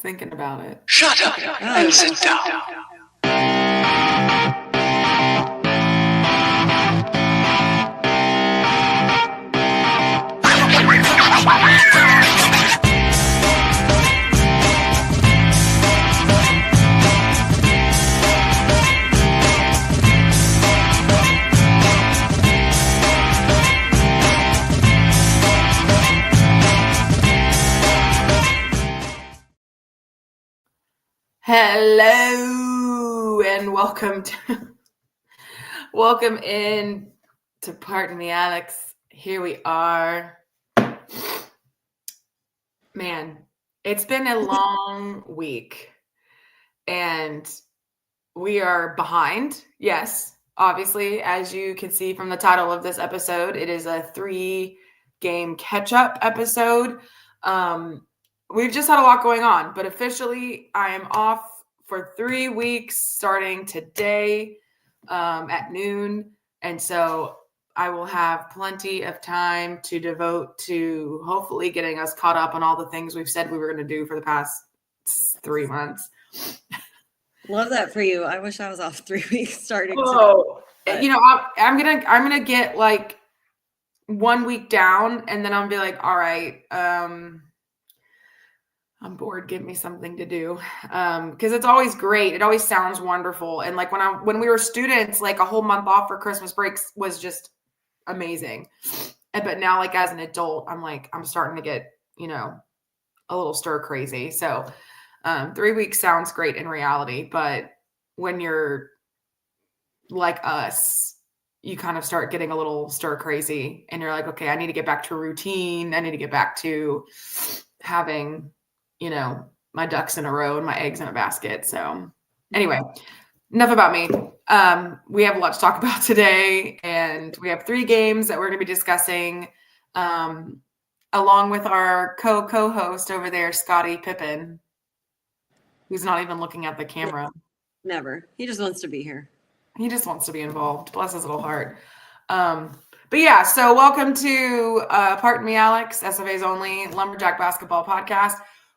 thinking about it. Shut up and sit down. Hello and welcome in to Pardon Me, Alex. Here we are. Man, it's been a long week and we are behind. Yes, obviously, as you can see from the title of this episode, it is a 3-game catch-up episode. We've just had a lot going on, but officially I am off for 3 weeks starting today at noon. And so I will have plenty of time to devote to hopefully getting us caught up on all the things we've said we were going to do for the past 3 months. Love that for you. I wish I was off 3 weeks starting. Oh, you know, I'm gonna get like 1 week down, and then I'll be like, all right, I'm bored. Give me something to do. Because it's always great. It always sounds wonderful. And like when we were students, like a whole month off for Christmas breaks was just amazing. But now, like as an adult, I'm starting to get, a little stir crazy. So 3 weeks sounds great in reality, but when you're like us, you kind of start getting a little stir crazy and you're like, okay, I need to get back to a routine. I need to get back to having my ducks in a row and my eggs in a basket. So anyway, enough about me. We have a lot to talk about today, and we have 3 games that we're going to be discussing along with our co-host over there, Scotty Pippin, who's not even looking at the camera. Never. He just wants to be here. He just wants to be involved. Bless his little heart. But yeah, so welcome to Pardon Me, Alex, SFA's only Lumberjack basketball podcast.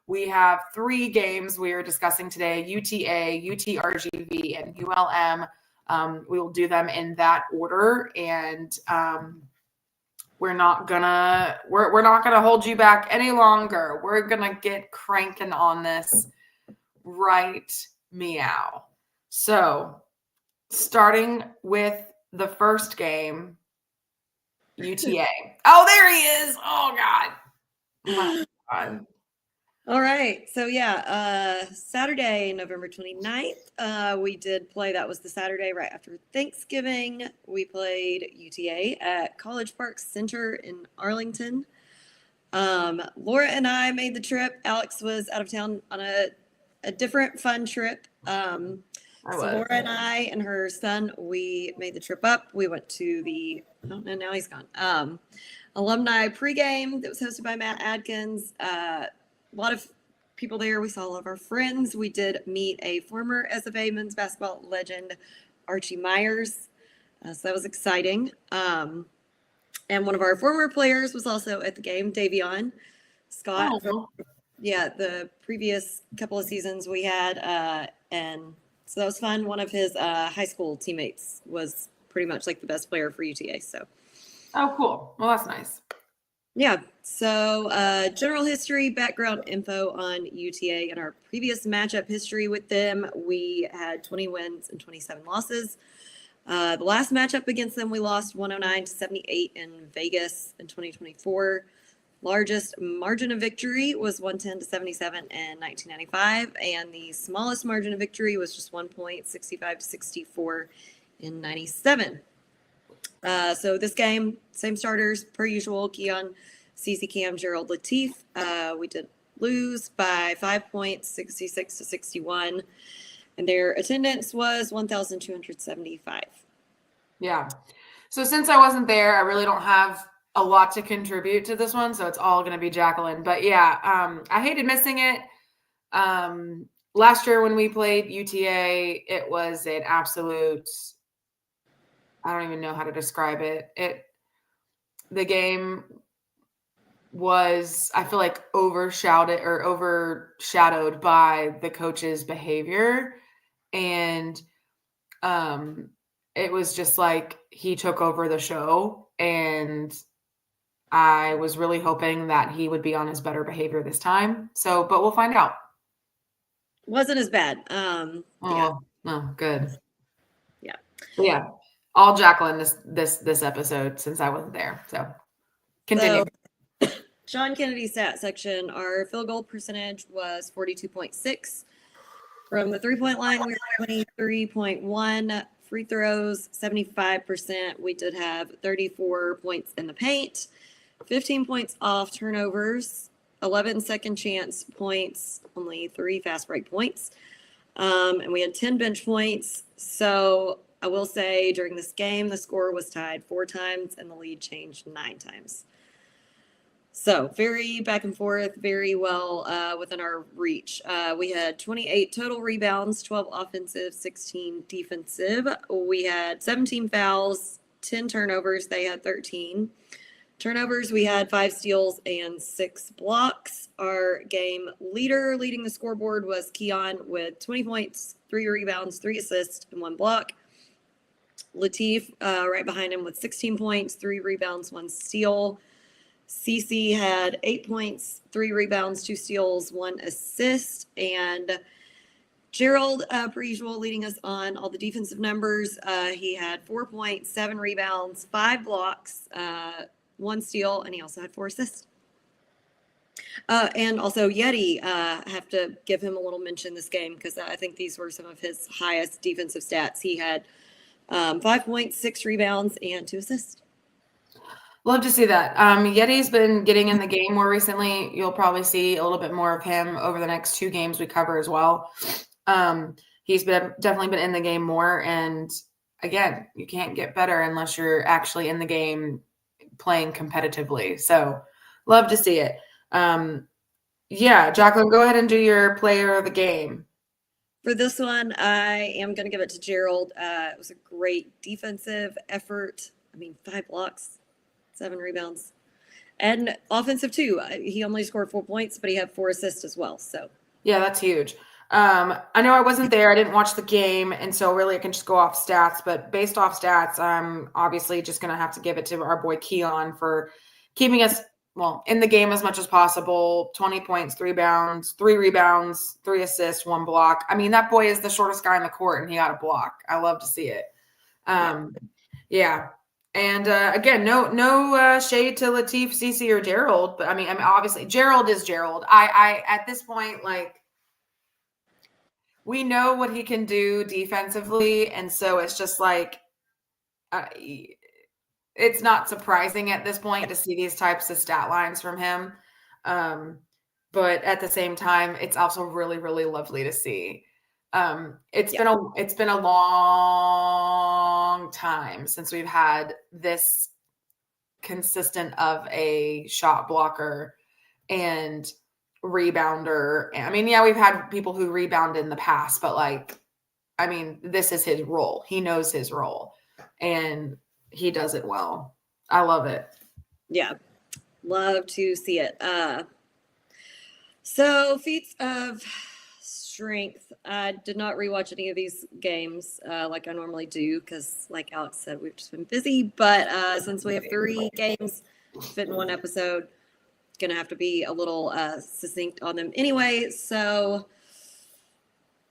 We have 3 games we are discussing today: UTA, UTRGV, and ULM. We will do them in that order, and we're not gonna hold you back any longer. We're gonna get cranking on this right meow. So, starting with the first game, UTA. Oh, there he is! Oh God! Oh, God. All right. So Saturday, November 29th, we did play. That was the Saturday right after Thanksgiving. We played UTA at College Park Center in Arlington. Laura and I made the trip. Alex was out of town on a different fun trip. So Laura and I and her son, we made the trip up. We went to now he's gone. Alumni pregame that was hosted by Matt Adkins. A lot of people there. We saw a lot of our friends. We did meet a former SFA men's basketball legend, Archie Myers. So that was exciting. And one of our former players was also at the game, Davion Scott. Oh. The previous couple of seasons we had. And so that was fun. One of his high school teammates was pretty much like the best player for UTA. So. Oh, cool. Well, that's nice. Yeah. So general history, background info on UTA and our previous matchup history with them. We had 20 wins and 27 losses. The last matchup against them, we lost 109-78 in Vegas in 2024. Largest margin of victory was 110-77 in 1995. And the smallest margin of victory was just 1 point, 65-64 in 97. So this game, same starters per usual: Keon, CC Cam, Gerald Latif. We did lose by 5 points, 66-61, and their attendance was 1,275. Yeah. So since I wasn't there, I really don't have a lot to contribute to this one, so it's all going to be Jacqueline. But yeah, I hated missing it. Last year when we played UTA, it was an absolute, I don't even know how to describe it. The game was, I feel like, overshadowed by the coach's behavior. And it was just like he took over the show, and I was really hoping that he would be on his better behavior this time. So, but we'll find out. Wasn't as bad. Oh, good. Yeah. But yeah. All Jacqueline this episode since I wasn't there. So continue. So, Sean Kennedy stat section, our field goal percentage was 42.6. From the 3-point line, we were 23.1. Free throws, 75%. We did have 34 points in the paint, 15 points off turnovers, 11 second chance points, only 3 fast break points. And we had 10 bench points. So I will say during this game, the score was tied 4 times and the lead changed 9 times. So very back and forth, very well within our reach. We had 28 total rebounds, 12 offensive, 16 defensive. We had 17 fouls, 10 turnovers. They had 13. Turnovers, we had 5 steals and 6 blocks. Our game leader leading the scoreboard was Keon with 20 points, 3 rebounds, 3 assists, and 1 block. Latif right behind him with 16 points, 3 rebounds, 1 steal. CC had 8 points, 3 rebounds, 2 steals, 1 assist. And Gerald, per usual, leading us on all the defensive numbers. He had 4 points, 7 rebounds, 5 blocks, 1 steal, and he also had 4 assists. And also Yeti, have to give him a little mention this game because I think these were some of his highest defensive stats. He had 5 points, 6 rebounds, and 2 assists. Love to see that. Yeti's been getting in the game more recently. You'll probably see a little bit more of him over the next 2 games we cover as well. He's definitely been in the game more. And again, you can't get better unless you're actually in the game playing competitively. So love to see it. Yeah, Jacqueline, go ahead and do your player of the game. For this one, I am going to give it to Gerald. It was a great defensive effort. 5 blocks, 7 rebounds, and offensive too. He only scored 4 points, but he had 4 assists as well. So yeah, that's huge. I know I wasn't there. I didn't watch the game, and so really I can just go off stats. But based off stats, I'm obviously just going to have to give it to our boy Keon for keeping us in the game as much as possible. 20 points, 3 rebounds, 3 assists, 1 block. That boy is the shortest guy on the court, and he got a block. I love to see it. Yeah. And again, no shade to Latif, Cece, or Gerald, but obviously Gerald is Gerald. I at this point, we know what he can do defensively, and so it's just it's not surprising at this point to see these types of stat lines from him. But at the same time, it's also really, really lovely to see. It's been a long time since we've had this consistent of a shot blocker and rebounder. We've had people who rebound in the past, but this is his role. He knows his role, and he does it well. I love it. Yeah, love to see it. So feats of strength. I did not rewatch any of these games like I normally do because, like Alex said, we've just been busy. But since we have 3 games fit in one episode, going to have to be a little succinct on them anyway. So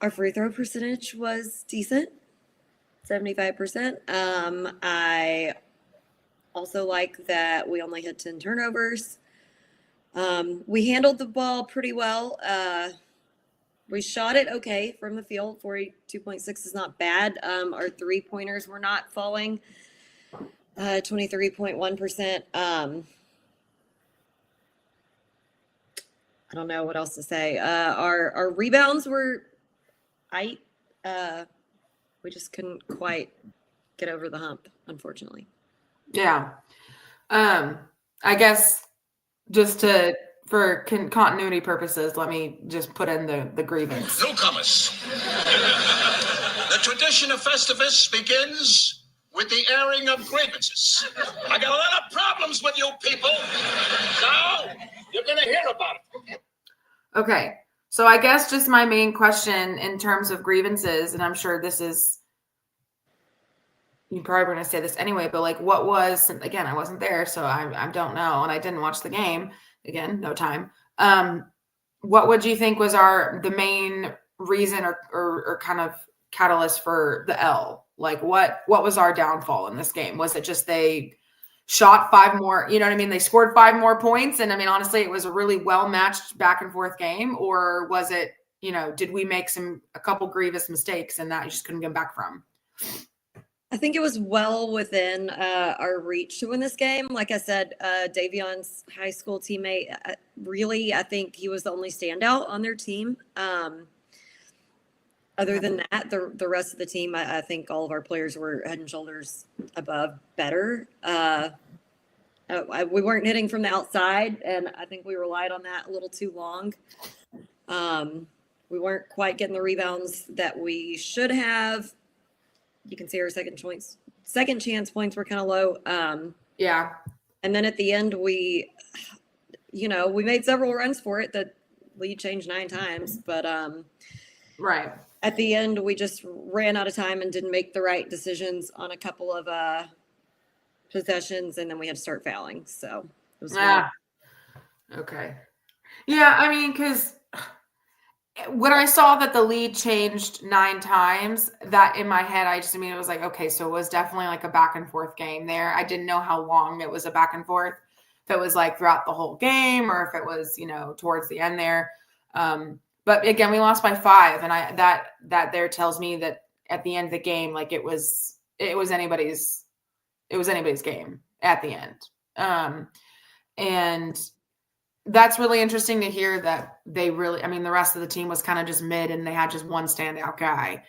our free throw percentage was decent, 75%. I also like that we only had 10 turnovers. We handled the ball pretty well. We shot it okay from the field. 42.6 is not bad. Our 3-pointers were not falling. 23.1%. I don't know what else to say. Our rebounds were we just couldn't quite get over the hump, unfortunately. Yeah. I guess just for continuity purposes, let me just put in the grievance. Newcomers. The tradition of Festivus begins with with the airing of grievances. I got a lot of problems with you people. Now, you're going to hear about it. Okay. So I guess just my main question in terms of grievances, and I'm sure this is, you probably were going to say this anyway, but like what was, again, I wasn't there, so I don't know, and I didn't watch the game. Again, no time. What would you think was the main reason or kind of catalyst for the L? Like what was our downfall in this game? Was it just they shot 5 more, you know what I mean? They scored 5 more points. And I mean, honestly, it was a really well-matched back and forth game. Or was it, did we make a couple grievous mistakes and that you just couldn't get back from? I think it was well within our reach to win this game. Like I said, Davion's high school teammate, really, I think he was the only standout on their team. Other than that, the rest of the team, I think all of our players were head and shoulders above better. We weren't hitting from the outside, and I think we relied on that a little too long. We weren't quite getting the rebounds that we should have. You can see our second chance points were kind of low. Yeah. And then at the end, we made several runs for it. The lead changed 9 times, but right. At the end, we just ran out of time and didn't make the right decisions on a couple of possessions, and then we had to start fouling. So it was okay. Yeah, I mean, because when I saw that the lead changed 9 times, that in my head, it was like, okay, so it was definitely like a back and forth game there. I didn't know how long it was a back and forth, if it was like throughout the whole game or if it was, towards the end there. But again, we lost by 5, and that there tells me that at the end of the game, like it was anybody's game at the end. And that's really interesting to hear that they really, the rest of the team was kind of just mid and they had just one standout guy.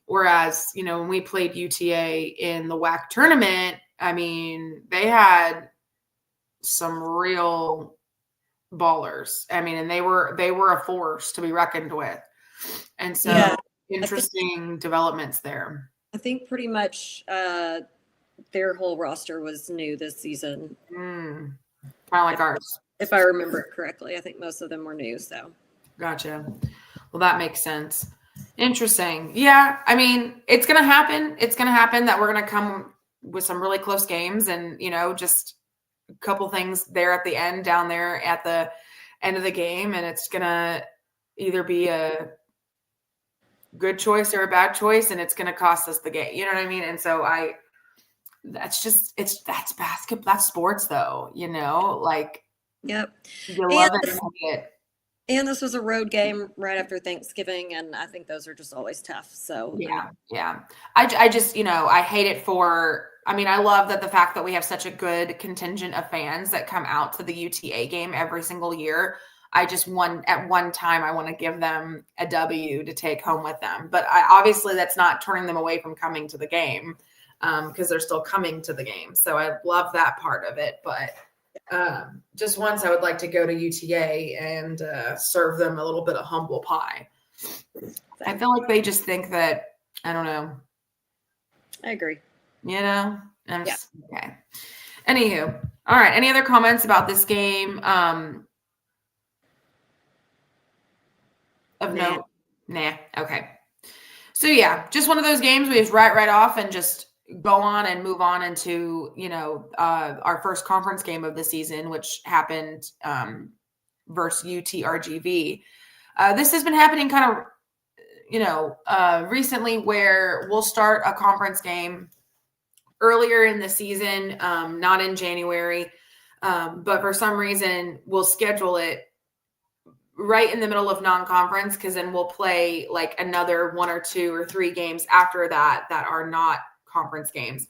Whereas, when we played UTA in the WAC tournament, they had some real ballers. And they were a force to be reckoned with. And so interesting developments there. I think pretty much their whole roster was new this season. Kind of like ours. If I remember it correctly, I think most of them were new. So, gotcha. Well, that makes sense. Interesting. Yeah, it's gonna happen. It's gonna happen that we're gonna come with some really close games, and just a couple things there at the end, down there at the end of the game, and it's gonna either be a good choice or a bad choice, and it's gonna cost us the game. You know what I mean? And so that's basketball. That's sports, though. Like. Yep. You love it and hate it. And this was a road game right after Thanksgiving, and I think those are just always tough. So yeah. I just I hate it for. I love that the fact that we have such a good contingent of fans that come out to the UTA game every single year. At one time I want to give them a W to take home with them, but obviously that's not turning them away from coming to the game because they're still coming to the game. So I love that part of it, but. Just once I would like to go to UTA and serve them a little bit of humble pie. I feel like they just think that, I don't know. I agree. Okay. Anywho, all right. Any other comments about this game? Of note? Nah. Okay. So yeah, just one of those games we just write right off and just go on and move on into, our first conference game of the season, which happened versus UTRGV. This has been happening kind of, recently, where we'll start a conference game earlier in the season, not in January, but for some reason we'll schedule it right in the middle of non-conference, because then we'll play like another 1 or 2 or 3 games after that are not conference games.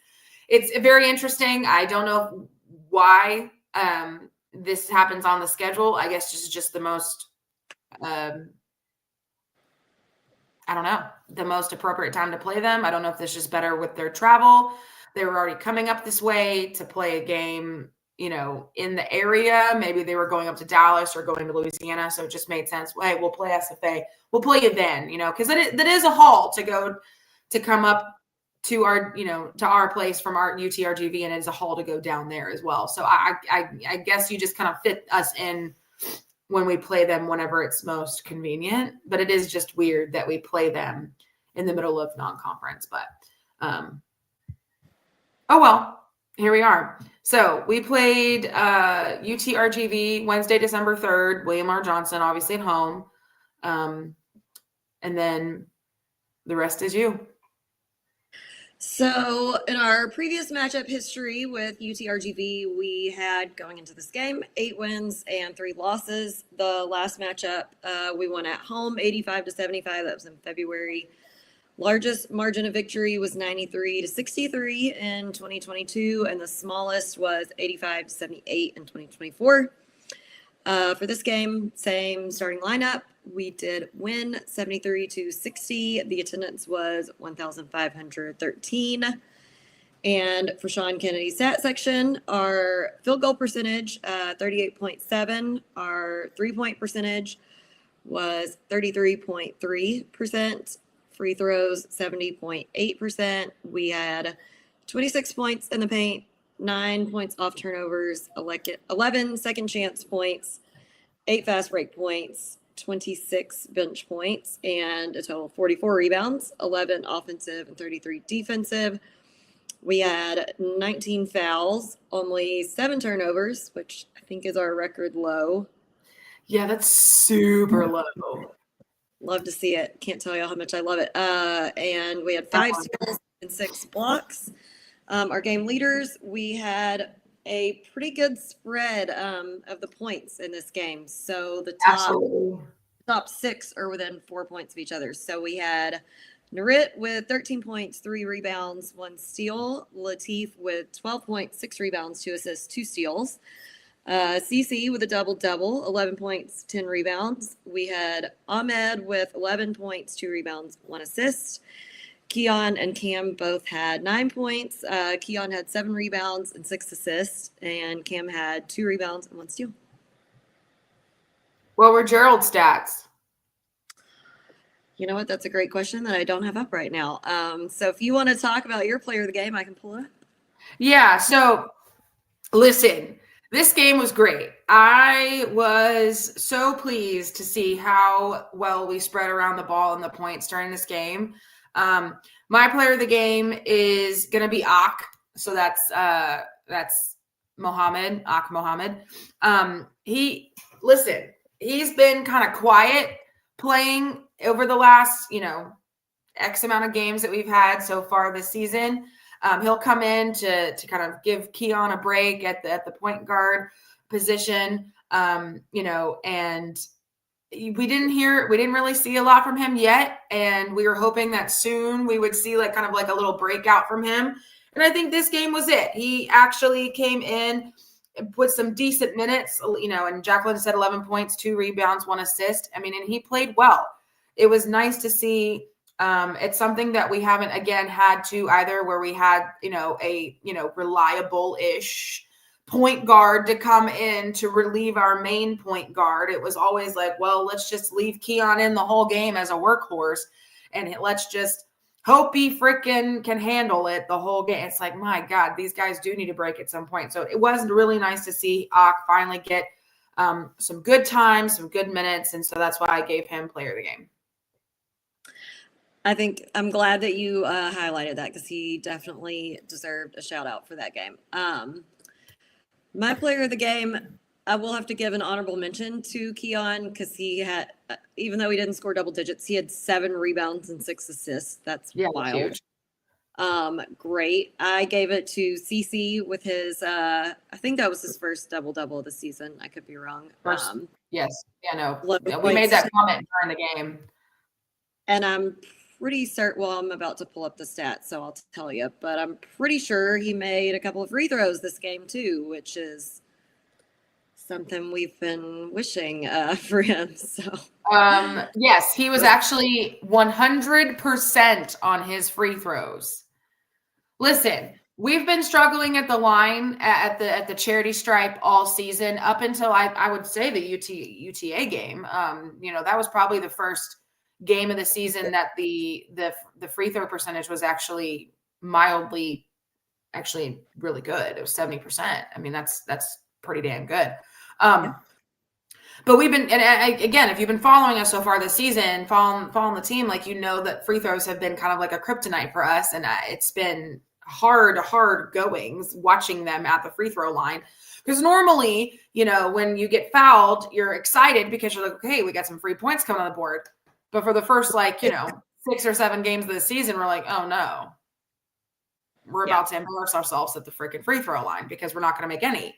It's very interesting. I don't know why this happens on the schedule. I guess just the most I don't know, the most appropriate time to play them. I don't know if this is better with their travel. They were already coming up this way to play a game, in the area. Maybe they were going up to Dallas or going to Louisiana, so it just made sense. Hey, we'll play SFA. We'll play you then, because that is a haul to go to come up to our, to our place from our UTRGV, and it's a haul to go down there as well. So I guess you just kind of fit us in when we play them whenever it's most convenient, but it is just weird that we play them in the middle of non-conference, but oh well, here we are. So we played UTRGV Wednesday, December 3rd, William R. Johnson, obviously at home. And then the rest is you. So in our previous matchup history with UTRGV, we had, going into this game, 8 wins and 3 losses. The last matchup, we won at home 85-75. That was in February. Largest margin of victory was 93-63 in 2022, and the smallest was 85-78 in 2024. For this game, same starting lineup. We did win 73-60. The attendance was 1,513. And for Sean Kennedy's stat section, our field goal percentage, 38.7. Our 3-point percentage was 33.3%. Free throws, 70.8%. We had 26 points in the paint, 9 points off turnovers, 11 second chance points, 8 fast break points, 26 bench points, and a total of 44 rebounds, 11 offensive and 33 defensive. We had 19 fouls, only 7 turnovers, which I think is our record low. Yeah, that's super low. Love to see it. Can't tell you how much I love it. And we had 5 steals and 6 blocks. Our game leaders, we had a pretty good spread of the points in this game. So the top 6 are within 4 points of each other. So we had Narit with 13 points, 3 rebounds, 1 steal. Latif with 12 points, 6 rebounds, 2 assists, 2 steals. CC with a double-double, 11 points, 10 rebounds. We had Ahmed with 11 points, 2 rebounds, 1 assist. Keon and Cam both had 9 points. Keon had 7 rebounds and 6 assists, and Cam had 2 rebounds and 1 steal. What were Gerald's stats? You know what? That's a great question that I don't have up right now. So if you want to talk about your player of the game, I can pull it up. Yeah, so listen. This game was great. I was so pleased to see how well we spread around the ball and the points during this game. My player of the game is going to be Ak. So that's Mohammed, Ak Mohammed. He's been kind of quiet playing over the last, X amount of games that we've had so far this season. He'll come in to kind of give Keon a break at the point guard position, and we didn't really see a lot from him yet. And we were hoping that soon we would see kind of a little breakout from him. And I think this game was it. He actually came in with some decent minutes, and Jacqueline said 11 points, 2 rebounds, 1 assist. I mean, and he played well. It was nice to see. It's something that we haven't, again, had to either where we had, a reliable-ish point guard to come in to relieve our main point guard. It was always let's just leave Keon in the whole game as a workhorse, and let's just hope he freaking can handle it the whole game. It's my God, these guys do need a break at some point. So it was really nice to see Ak finally get some good time, some good minutes, and so that's why I gave him player of the game. I think I'm glad that you highlighted that because he definitely deserved a shout out for that game. My player of the game, I will have to give an honorable mention to Keon because he had, even though he didn't score double digits, he had 7 rebounds and 6 assists. That's wild. Huge. Great. I gave it to CC with his, I think that was his first double-double of the season. I could be wrong. Yes. Yeah, no. We made that comment during the game. And I'm pretty certain, well, I'm about to pull up the stats, so I'll tell you, but I'm pretty sure he made a couple of free throws this game too, which is something we've been wishing for him. So, yes, he was actually 100% on his free throws. Listen, we've been struggling at the line at the charity stripe all season up until I would say the UTA game. That was probably the first game of the season that the free throw percentage was actually mildly, actually really good. It was 70%. I mean, that's pretty damn good. But we've been, and again, if you've been following us so far this season, following the team, like, you know that free throws have been kind of like a kryptonite for us, and it's been hard goings watching them at the free throw line. Because normally, you know, when you get fouled, you're excited because you're like, okay, we got some free points coming on the board. But for the first, like, you know, 6 or 7 games of the season, we're like, oh no, we're about to embarrass ourselves at the freaking free throw line because we're not going to make any.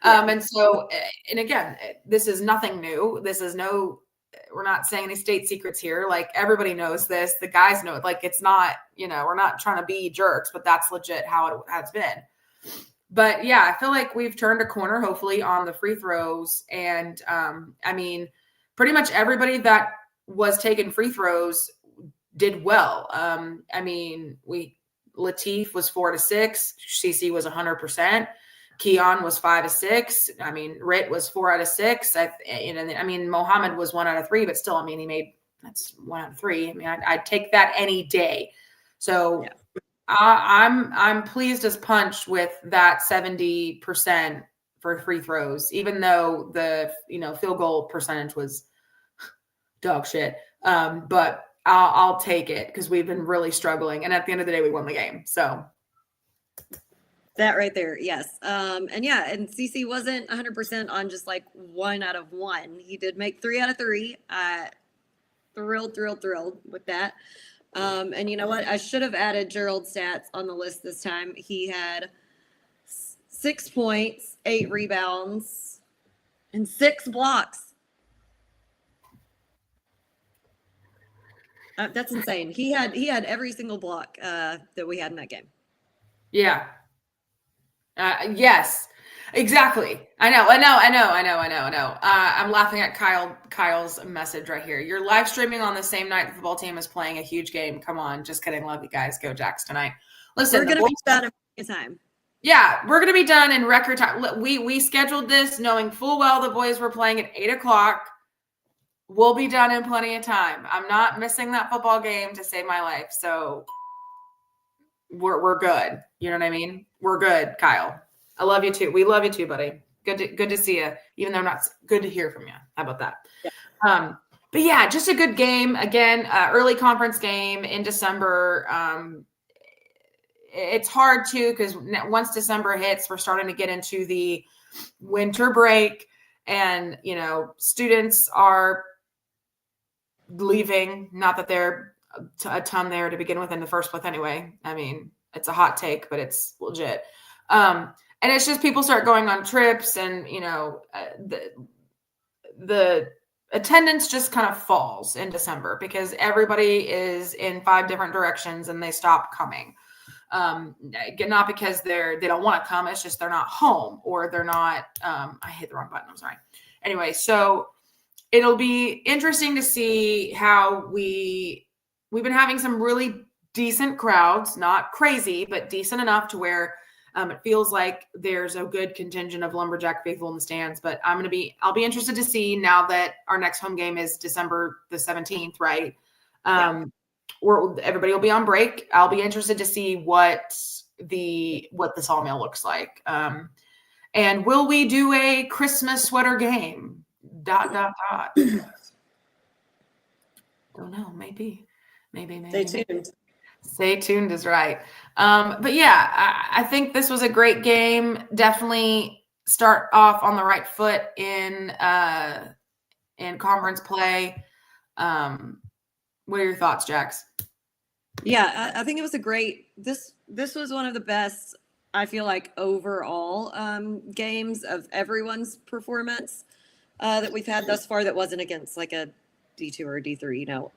And so, and again, this is nothing new. This is we're not saying any state secrets here. Like, everybody knows this. The guys know it. Like, it's not, you know, we're not trying to be jerks, but that's legit how it has been. But yeah, I feel like we've turned a corner, hopefully, on the free throws. And I mean, pretty much everybody that was taking free throws did well. I mean, Latif was 4 to 6. CC was 100%. Keon was 5 to 6. I mean, Rit was 4 out of 6. I mean, Mohammed was 1 out of 3, but still, I mean, that's 1 out of 3. I mean, I'd take that any day. So I'm pleased as punch with that 70% for free throws, even though the, you know, field goal percentage was dog shit. But I'll take it because we've been really struggling. And at the end of the day, we won the game. So that right there. Yes. And CC wasn't 100% on just like 1 out of 1. He did make 3 out of 3. Thrilled with that. And you know what? I should have added Gerald's stats on the list this time. He had 6 points, 8 rebounds, and 6 blocks. That's insane. He had every single block that we had in that game. Yeah. Yes, exactly. I know. I'm laughing at Kyle's message right here. You're live streaming on the same night the football team is playing a huge game. Come on. Just kidding. Love you guys. Go Jacks tonight. Listen, we're going to be done in time. Yeah, we're going to be done in record time. We scheduled this knowing full well the boys were playing at 8:00. We'll be done in plenty of time. I'm not missing that football game to save my life. So we're good. You know what I mean? We're good, Kyle. I love you too. We love you too, buddy. Good to see you, even though not good to hear from you. How about that? Yeah. But yeah, just a good game. Again, early conference game in December. It's hard too because once December hits, we're starting to get into the winter break, and you know, students are leaving. Not that they're a ton there to begin with in the first place anyway. I mean, it's a hot take, but it's legit. And it's just people start going on trips, and you know, the attendance just kind of falls in December because everybody is in 5 different directions and they stop coming. Not because they don't want to come. It's just they're not home, or they're not. I hit the wrong button. I'm sorry. Anyway, so it'll be interesting to see how we've been having some really decent crowds, not crazy, but decent enough to where it feels like there's a good contingent of Lumberjack faithful in the stands. But I'll be interested to see now that our next home game is December the 17th, right? Everybody will be on break. I'll be interested to see what the Sawmill looks like. And will we do a Christmas sweater game? ... Don't know. Maybe. Stay tuned is right. But yeah, I think this was a great game. Definitely start off on the right foot in conference play. What are your thoughts, Jax? Yeah, I think it was a great. This was one of the best, I feel like, overall games of everyone's performance that we've had thus far. That wasn't against like a D2 or a D3, you know.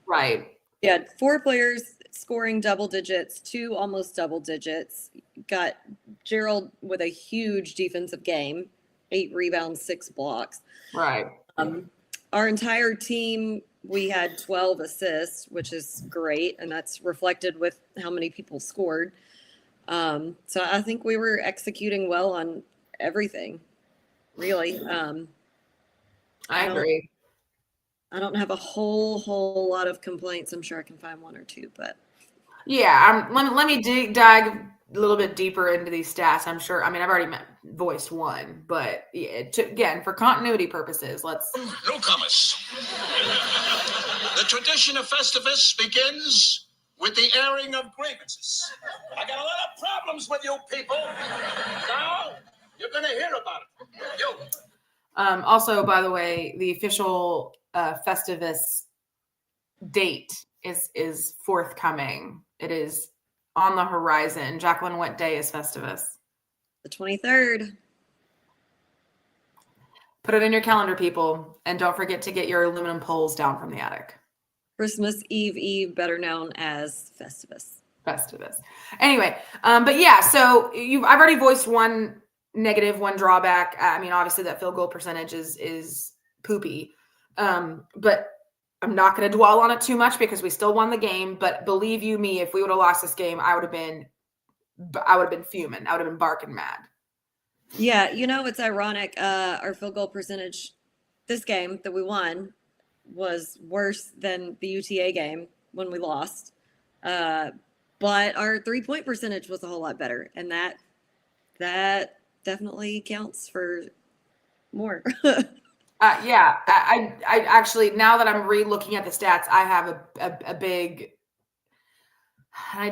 Right. Yeah, 4 players scoring double digits, 2 almost double digits. Got Gerald with a huge defensive game, 8 rebounds, 6 blocks. Right. Our entire team, we had 12 assists, which is great, and that's reflected with how many people scored. So I think we were executing well on everything, really. I agree. I don't have a whole lot of complaints. I'm sure I can find 1 or 2, but Yeah, let me dive a little bit deeper into these stats. I'm sure. I mean, I've already voiced one, but yeah, again, for continuity purposes, let's. Newcomers. The tradition of Festivus begins with the airing of grievances. I got a lot of problems with you people. Now you're going to hear about it. You. Also, by the way, the official Festivus date is forthcoming. It is on the horizon. Jacqueline, what day is Festivus? The 23rd. Put it in your calendar, people, and don't forget to get your aluminum poles down from the attic. Christmas Eve, better known as Festivus. Festivus. Anyway, but yeah, so I've already voiced one negative, one drawback. I mean, obviously that field goal percentage is poopy. But I'm not going to dwell on it too much because we still won the game. But believe you me, if we would have lost this game, I would have been fuming. I would have been barking mad. Yeah, it's ironic. Our field goal percentage this game that we won was worse than the UTA game when we lost. But our 3-point percentage was a whole lot better. And that definitely counts for more. Yeah, I actually, now that I'm re-looking at the stats, I have a big. I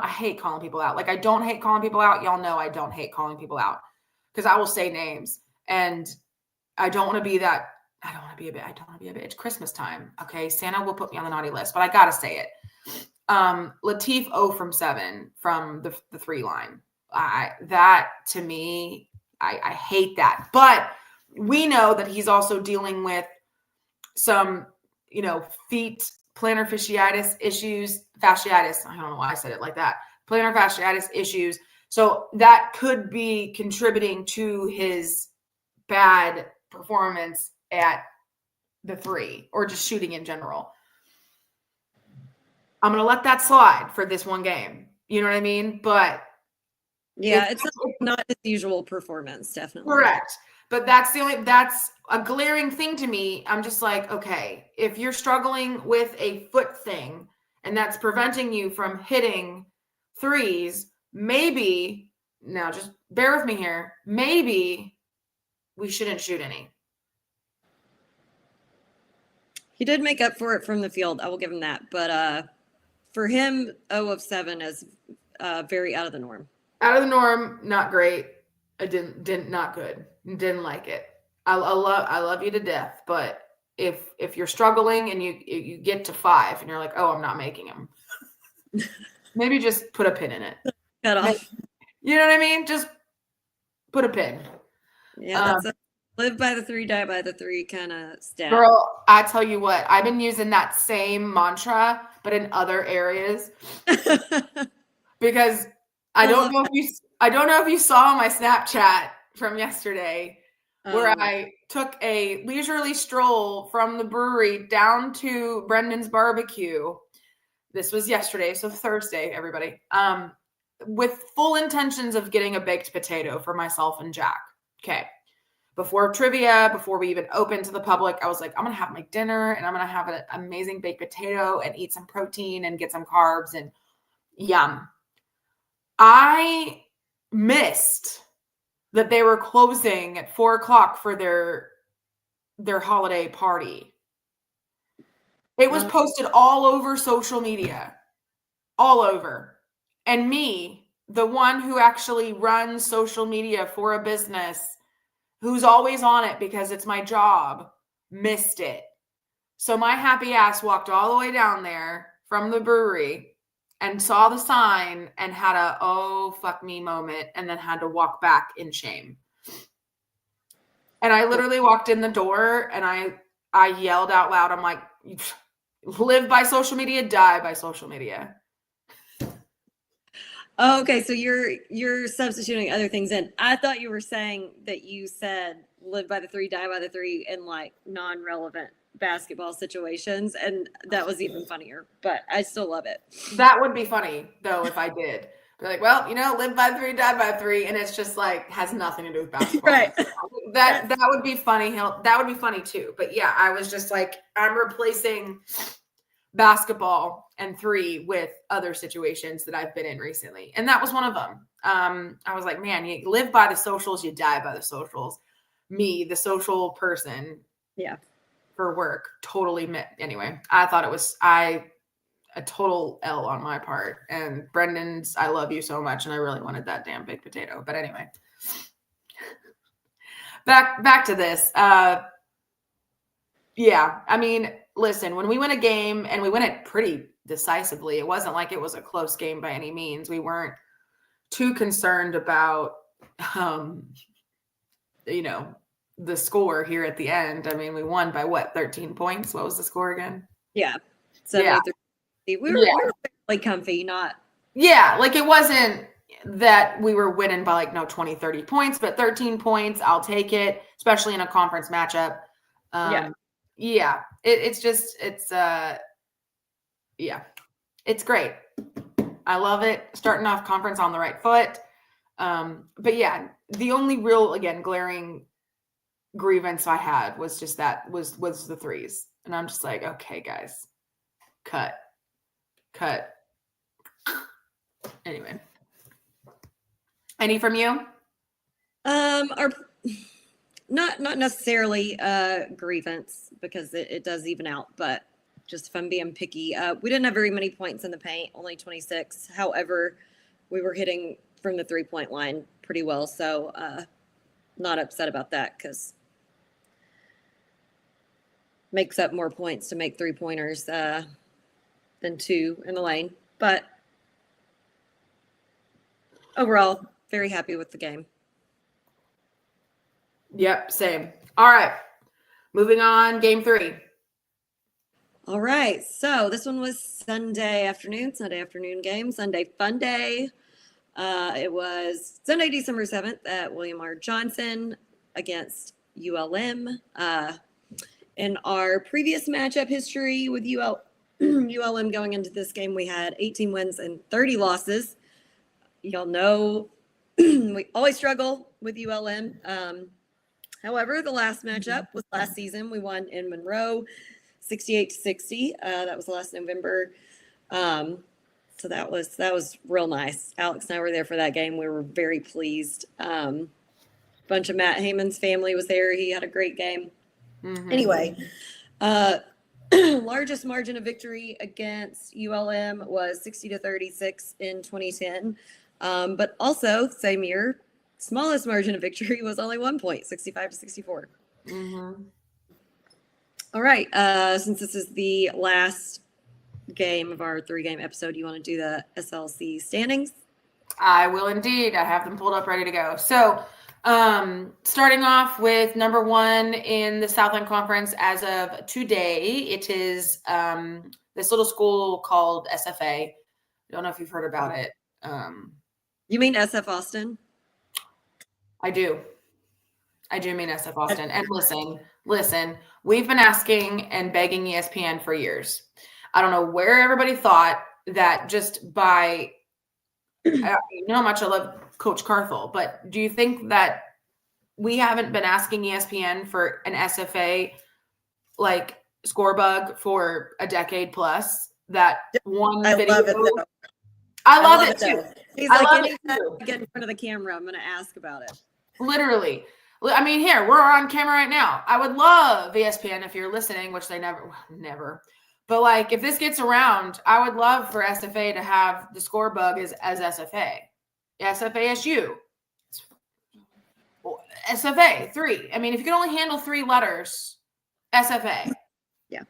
hate calling people out. Like, I don't hate calling people out. Y'all know I don't hate calling people out because I will say names, and I don't want to be that. I don't want to be a bitch. It's Christmas time. Okay. Santa will put me on the naughty list, but I got to say it. Latif 0 from 7 from the 3 line. That to me, I hate that, but we know that he's also dealing with some, feet plantar fasciitis issues, fasciitis. I don't know why I said it like that. Plantar fasciitis issues. So that could be contributing to his bad performance at the 3 or just shooting in general. I'm going to let that slide for this one game. You know what I mean? But yeah, it's not his usual performance, definitely. Correct. But that's a glaring thing to me. I'm just like, okay, if you're struggling with a foot thing and that's preventing you from hitting threes, maybe, now just bear with me here, maybe we shouldn't shoot any. He did make up for it from the field. I will give him that. But for him, 0 of 7 is very out of the norm. Out of the norm, not great. I didn't not good. Didn't like it. I love you to death, but if you're struggling and you get to 5 and you're like, oh, I'm not making them, maybe just put a pin in it. Cut off. You know what I mean? Just put a pin. Yeah, that's a live by the 3, die by the 3 kind of stat. Girl, I tell you what, I've been using that same mantra, but in other areas, because I don't know if you saw my Snapchat from yesterday where I took a leisurely stroll from the brewery down to Brendan's barbecue. This was yesterday, so Thursday, everybody. With full intentions of getting a baked potato for myself and Jack. Okay. Before trivia, before we even opened to the public, I was like, I'm going to have my dinner and I'm going to have an amazing baked potato and eat some protein and get some carbs and yum. I missed that they were closing at 4:00 for their holiday party. It was posted all over social media, all over. And me, the one who actually runs social media for a business, who's always on it because it's my job, missed it. So my happy ass walked all the way down there from the brewery and saw the sign and had a, oh, fuck me moment, and then had to walk back in shame. And I literally walked in the door and I yelled out loud. I'm like, live by social media, die by social media. Oh, okay, so you're substituting other things in. I thought you were saying that you said live by the 3, die by the 3 in like non-relevant basketball situations, and that was even funnier, but I still love it. That would be funny though if I did. Be like, well, live by 3, die by 3, and it's just like has nothing to do with basketball. Right. That would be funny. That would be funny too. But yeah, I was just like, I'm replacing basketball and 3 with other situations that I've been in recently. And that was one of them. I was like, man, you live by the socials, you die by the socials. Me, the social person. Yeah. For work, totally. Anyway, I thought it was a total L on my part. And Brendan's, I love you so much, and I really wanted that damn baked potato. But anyway, back to this. Yeah, I mean, listen, when we win a game and we win it pretty decisively, it wasn't like it was a close game by any means. We weren't too concerned about, the score here at the end. I mean, we won by 13 points? What was the score again? Yeah. 73. We were fairly comfy, not. Yeah, like it wasn't that we were winning by 20, 30 points, but 13 points, I'll take it, especially in a conference matchup. Yeah. It's great. I love it. Starting off conference on the right foot. But yeah, the only real, again, glaring grievance I had was just that was the threes. And I'm just like, okay, guys, cut. Anyway. Any from you? Our not necessarily grievance, because it does even out, but just if I'm being picky, we didn't have very many points in the paint, only 26. However, we were hitting from the 3-point line pretty well, so not upset about that, because makes up more points to make 3-pointers than 2 in the lane. But overall, very happy with the game. Yep, same. All right, moving on, game 3. All right, so this one was Sunday afternoon game, Sunday fun day. It was Sunday, December 7th at William R. Johnson against ULM. In our previous matchup history with ULM going into this game, we had 18 wins and 30 losses. Y'all know we always struggle with ULM. However, the last matchup was last season. We won in Monroe, 68-60. That was last November. So that was real nice. Alex and I were there for that game. We were very pleased. Bunch of Matt Heyman's family was there. He had a great game. Mm-hmm. Anyway, largest margin of victory against ULM was 60-36 in 2010. But also, same year, smallest margin of victory was only 1 point, 65-64. Mm-hmm. All right. Since this is the last game of our 3-game episode, you want to do the SLC standings? I will indeed. I have them pulled up ready to go. So starting off with number 1 in the Southland Conference as of today, it is this little school called SFA. I don't know if you've heard about it. You mean SF Austin? I do mean SF Austin. And listen, we've been asking and begging ESPN for years. I don't know where everybody thought that just by, you know how much I love Coach Carthel, but do you think that we haven't been asking ESPN for an SFA score bug for a decade plus? That one video. Love it, though. I love it too. He's like, anytime I get in front of the camera, I'm going to ask about it. Literally. I mean, here, we're on camera right now. I would love ESPN, if you're listening, which they never. But if this gets around, I would love for SFA to have the score bug as SFA. SFASU. SFA, 3. I mean, if you can only handle 3 letters, SFA. Yeah.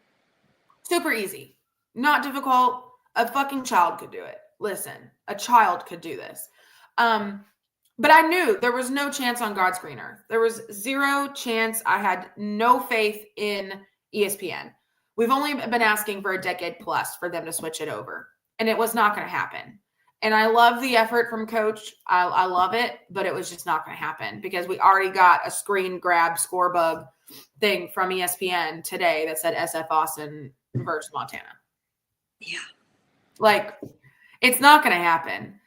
Super easy. Not difficult. A fucking child could do it. Listen, a child could do this. But I knew there was no chance on God's green earth. There was 0 chance. I had no faith in ESPN. We've only been asking for a decade plus for them to switch it over, and it was not going to happen. And I love the effort from Coach. I love it, but it was just not going to happen because we already got a screen grab score bug thing from ESPN today that said SF Austin versus Montana. Yeah. It's not going to happen.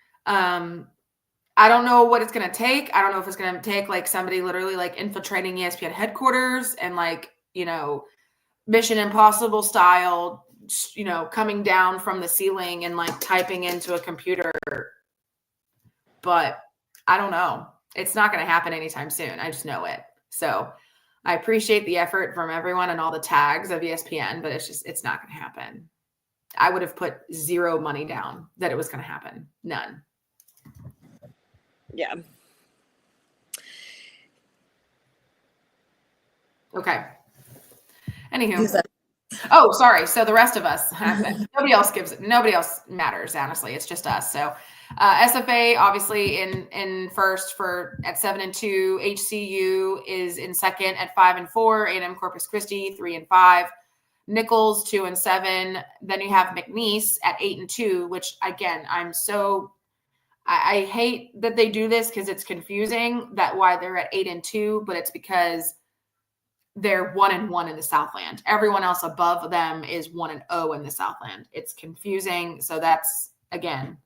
I don't know what it's going to take. I don't know if it's going to take somebody literally infiltrating ESPN headquarters and Mission Impossible style coming down from the ceiling and like typing into a computer. But I don't know. It's not going to happen anytime soon. I just know it. So I appreciate the effort from everyone and all the tags of ESPN, but it's not going to happen. I would have put zero money down that it was going to happen. None. Yeah. Okay. Anywho. Oh, sorry. So the rest of us, nobody else matters, honestly. It's just us. So SFA obviously in first at 7-2. HCU is in second at 5-4. A&M Corpus Christi 3-5. Nichols 2-7. Then you have McNeese at 8-2, which again, I hate that they do this because it's confusing that why they're at 8-2, but it's because they're 1-1 in the Southland. Everyone else above them is 1-0 in the Southland. It's confusing. So that's, again,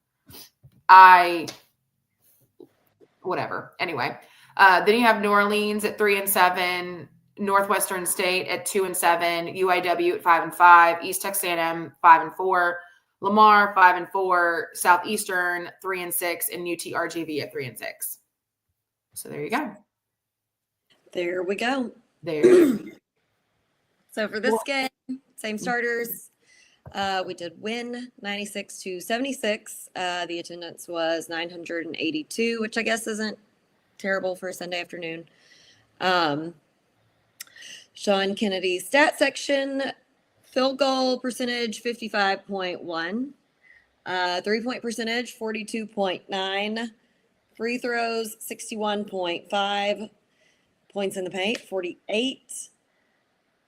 whatever. Anyway, then you have New Orleans at 3-7, Northwestern State at 2-7, UIW at 5-5, East Texas A&M 5-4, Lamar 5-4, Southeastern 3-6, and UTRGV at 3-6. So there you go. There we go. There. So for this game, same starters. We did win 96-76. The attendance was 982, which I guess isn't terrible for a Sunday afternoon. Sean Kennedy's stat section: field goal percentage 55.1, 3-point percentage 42.9, free throws 61.5. Points in the paint, 48.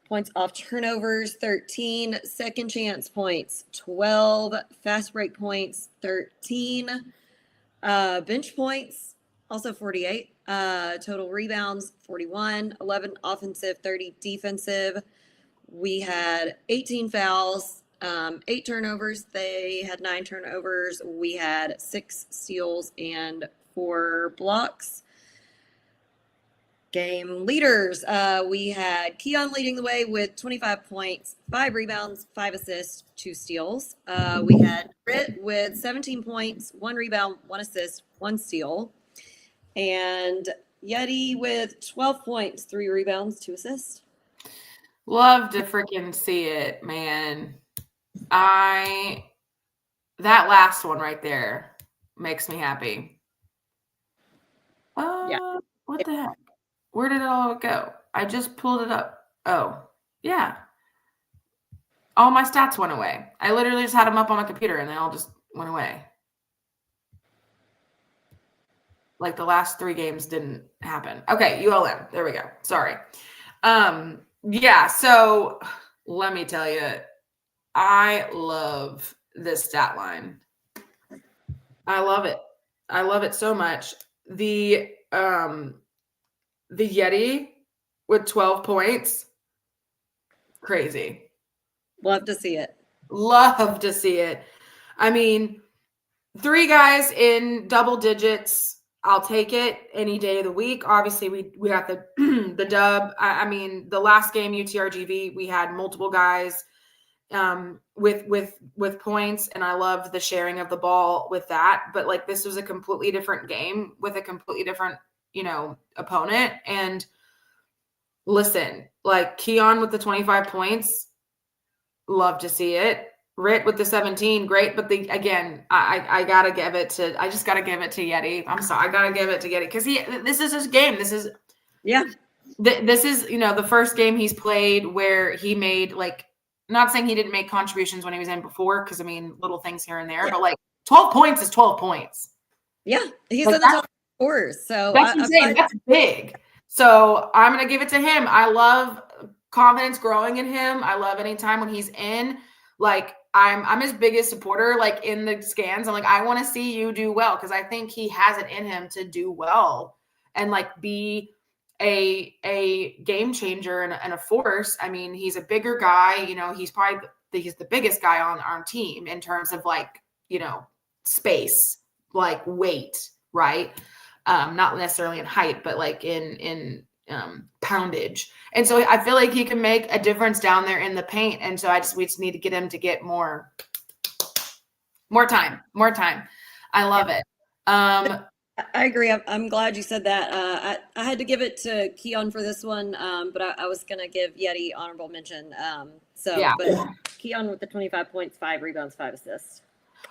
Points off turnovers, 13. Second chance points, 12. Fast break points, 13. Bench points, also 48. Total rebounds, 41. 11 offensive, 30 defensive. We had 18 fouls, 8 turnovers. They had 9 turnovers. We had 6 steals and 4 blocks. Game leaders, we had Keon leading the way with 25 points, 5 rebounds, 5 assists, 2 steals. We had Britt with 17 points, 1 rebound, 1 assist, 1 steal. And Yeti with 12 points, 3 rebounds, 2 assists. Love to freaking see it, man. That last one right there makes me happy. Yeah. What the heck? Where did it all go? I just pulled it up. Oh, yeah. All my stats went away. I literally just had them up on my computer and they all just went away. Like the last 3 games didn't happen. Okay, ULM. There we go. Sorry. Yeah, so let me tell you, I love this stat line. I love it. I love it so much. The Yeti with 12 points, crazy. Love to see it. Love to see it. I mean, 3 guys in double digits, I'll take it any day of the week. Obviously, we got the the dub. I mean, the last game, UTRGV, we had multiple guys with points, and I loved the sharing of the ball with that. But like, this was a completely different game with a completely different, opponent. And listen, like Keon with the 25 points, love to see it. Rit with the 17, great. But I gotta give it to. I just gotta give it to Yeti. I'm sorry, I gotta give it to Yeti because this is his game. This is This is the first game he's played where he made not saying he didn't make contributions when he was in before, because I mean little things here and there, but 12 points is 12 points. Yeah, he's in the top scorers. So that's insane. That's big. So I'm gonna give it to him. I love confidence growing in him. I love anytime when he's in. I'm his biggest supporter. In the scans, I'm I want to see you do well, because I think he has it in him to do well and be a game changer and a force. I mean, he's a bigger guy. He's the biggest guy on our team in terms of space, weight, right? Not necessarily in height, but in poundage. And so I feel like he can make a difference down there in the paint. And so we just need to get him to get more time. I love it. I agree. I'm glad you said that. I had to give it to Keon for this one, but I was going to give Yeti honorable mention. But Keon with the 25 points, 5 rebounds, 5 assists.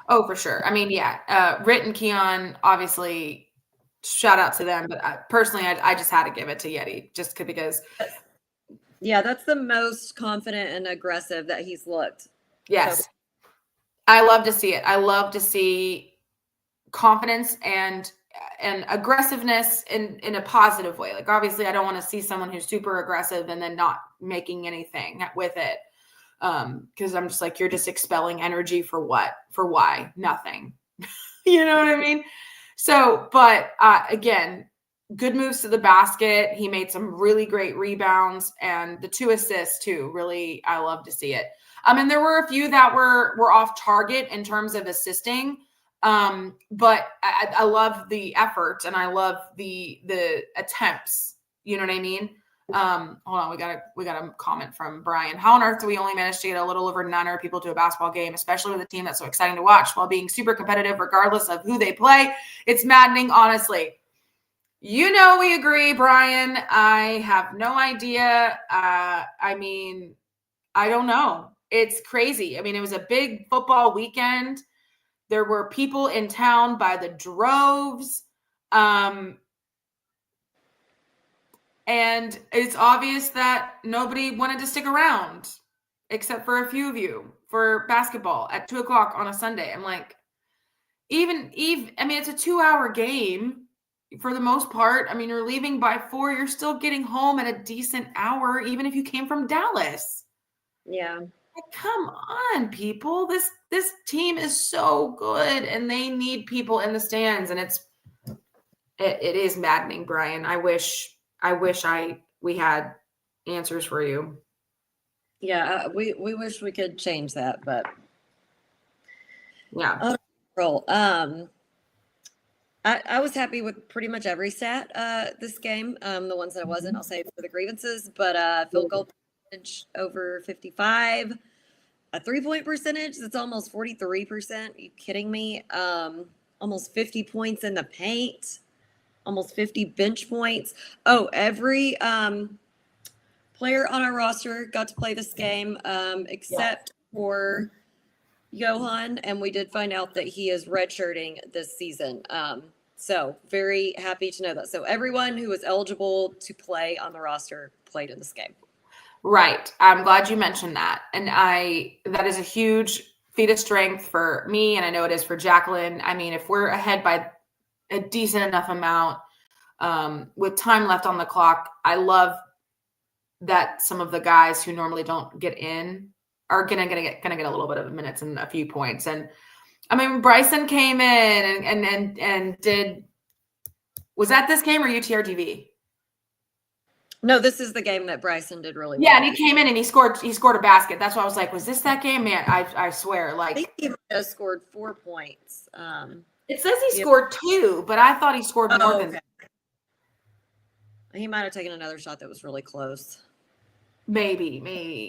Oh, for sure. I mean, Rit and Keon, obviously, shout out to them. But personally, I just had to give it to Yeti just because. Yeah, that's the most confident and aggressive that he's looked. Yes. So. I love to see it. I love to see confidence and aggressiveness in a positive way. Like, obviously, I don't want to see someone who's super aggressive and then not making anything with it. Because I'm just like, you're just expelling energy for what? For why? Nothing. You know what I mean? So, but again, good moves to the basket. He made some really great rebounds and the 2 assists too. Really, I love to see it. And there were a few that were off target in terms of assisting. But I love the effort and I love the attempts. You know what I mean? Hold on, we got a comment from Brian. How on earth do we only manage to get a little over 900 people to a basketball game, especially with a team that's so exciting to watch while being super competitive regardless of who they play? It's maddening, honestly. You know, we agree, Brian. I have no idea. I mean, I don't know. It's crazy. I mean, it was a big football weekend. There were people in town by the droves. And it's obvious that nobody wanted to stick around except for a few of you for basketball at 2:00 on a Sunday. I'm like, I mean, it's a 2-hour game for the most part. I mean, you're leaving by 4. You're still getting home at a decent hour, even if you came from Dallas. Yeah. Like, come on, people. This team is so good and they need people in the stands. And it is maddening, Brian. I wish we had answers for you. Yeah, we wish we could change that, but yeah. I was happy with pretty much every stat this game. The ones that I wasn't, I'll say for the grievances, but field goal percentage over 55, a 3-point percentage that's almost 43%. Are you kidding me? Almost 50 points in the paint. Almost 50 bench points. Oh, every player on our roster got to play this game except for Johan, and we did find out that he is redshirting this season. So very happy to know that. So everyone who was eligible to play on the roster played in this game. Right. I'm glad you mentioned that. And that is a huge feat of strength for me, and I know it is for Jacqueline. I mean, if we're ahead by a decent enough amount with time left on the clock, I love that some of the guys who normally don't get in are gonna get a little bit of minutes and a few points. And I mean, Bryson came in and did. Was that this game or UTRGV? No, this is the game that Bryson did really well. Yeah, and he came in and he scored a basket. That's why I was like, was this that game? Man, I swear, like, I think he just scored 4 points. It says he scored 2, but I thought he scored more than that. He might have taken another shot that was really close. Maybe.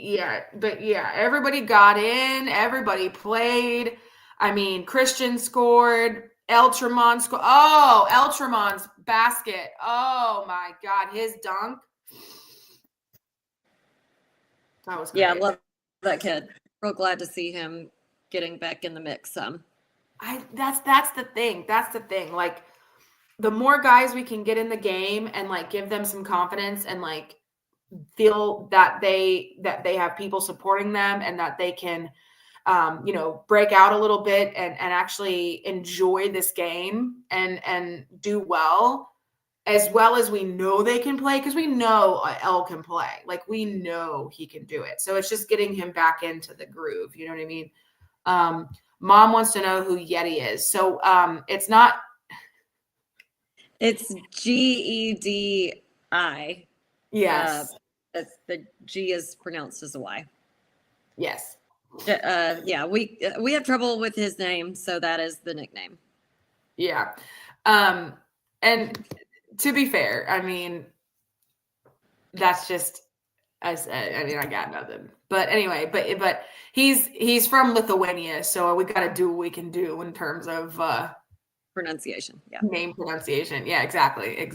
Yeah. But yeah, everybody got in, everybody played. I mean, Christian scored, Eltramon scored. Oh, Eltramon's basket. Oh my God, his dunk. That was great. Yeah, I love that kid. Real glad to see him getting back in the mix some. That's the thing. That's the thing. Like, the more guys we can get in the game and like give them some confidence and like feel that they have people supporting them and that they can break out a little bit and actually enjoy this game and do well as we know they can play, because we know El can play. Like, we know he can do it. So it's just getting him back into the groove. You know what I mean? Mom wants to know who Yeti is. So it's not. It's Gedi. Yes. The G is pronounced as a Y. Yes. Yeah, we have trouble with his name, so that is the nickname. Yeah. And to be fair, I mean, that's just, I got nothing. But anyway, but he's from Lithuania, so we got to do what we can do in terms of pronunciation. Yeah. Name pronunciation. Yeah, exactly.